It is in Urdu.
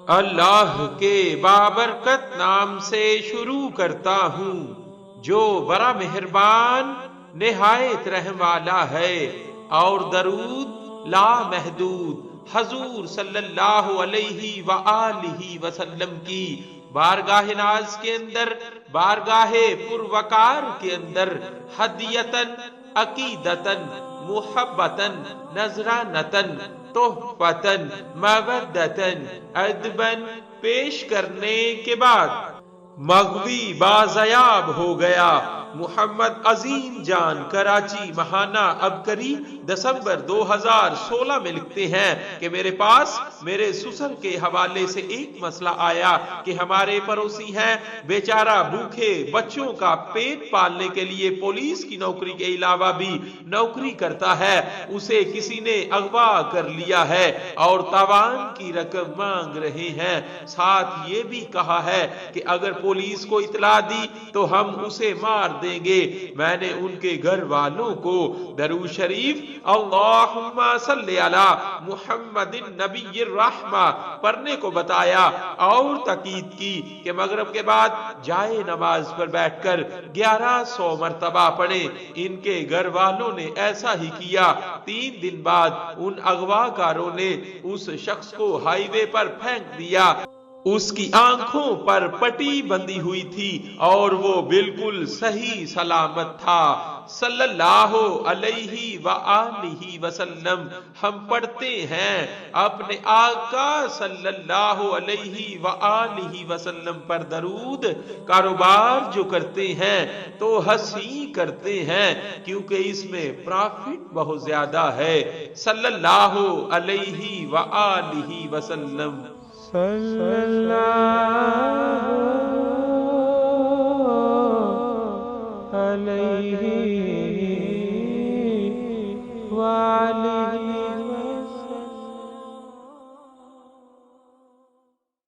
اللہ کے بابرکت نام سے شروع کرتا ہوں جو بڑا مہربان نہایت رحم والا ہے، اور درود لا محدود حضور صلی اللہ علیہ وآلہ وسلم کی بارگاہ ناز کے اندر، بارگاہ پروقار کے اندر ہدیتن، عقیدتن، محبتن، نذرانتن، تحفتن، مودتن، ادبن پیش کرنے کے بعد مغوی بازیاب ہو گیا۔ محمد عظیم جان کراچی ماہانہ ابکری دسمبر 2016 میں لکھتے ہیں کہ میرے پاس میرے سسر کے حوالے سے ایک مسئلہ آیا کہ ہمارے پڑوسی ہیں، بیچارہ بھوکے بچوں کا پیٹ پالنے کے لیے پولیس کی نوکری کے علاوہ بھی نوکری کرتا ہے، اسے کسی نے اغوا کر لیا ہے اور تاوان کی رقم مانگ رہے ہیں، ساتھ یہ بھی کہا ہے کہ اگر پولیس کو اطلاع دی تو ہم اسے مار دیں گے۔ میں نے ان کے گھر والوں کو درود شریف اللہم صلی علی محمد النبی الرحمہ پڑھنے کو بتایا اور تاکید کی کہ مغرب کے بعد جائے نماز پر بیٹھ کر 1100 مرتبہ پڑھیں۔ ان کے گھر والوں نے ایسا ہی کیا۔ 3 دن بعد ان اغوا کاروں نے اس شخص کو ہائی وے پر پھینک دیا۔ اس کی آنکھوں پر پٹی بندھی ہوئی تھی اور وہ بالکل صحیح سلامت تھا۔ صلی اللہ علیہ وآلہ وسلم ہم پڑھتے ہیں اپنے آقا صلی اللہ علیہ وآلہ وسلم پر درود، کاروبار جو کرتے ہیں تو ہنسی کرتے ہیں کیونکہ اس میں پرافٹ بہت زیادہ ہے۔ صلی اللہ علیہ وآلہ وسلم۔ صلی اللہ علیہ وآلہ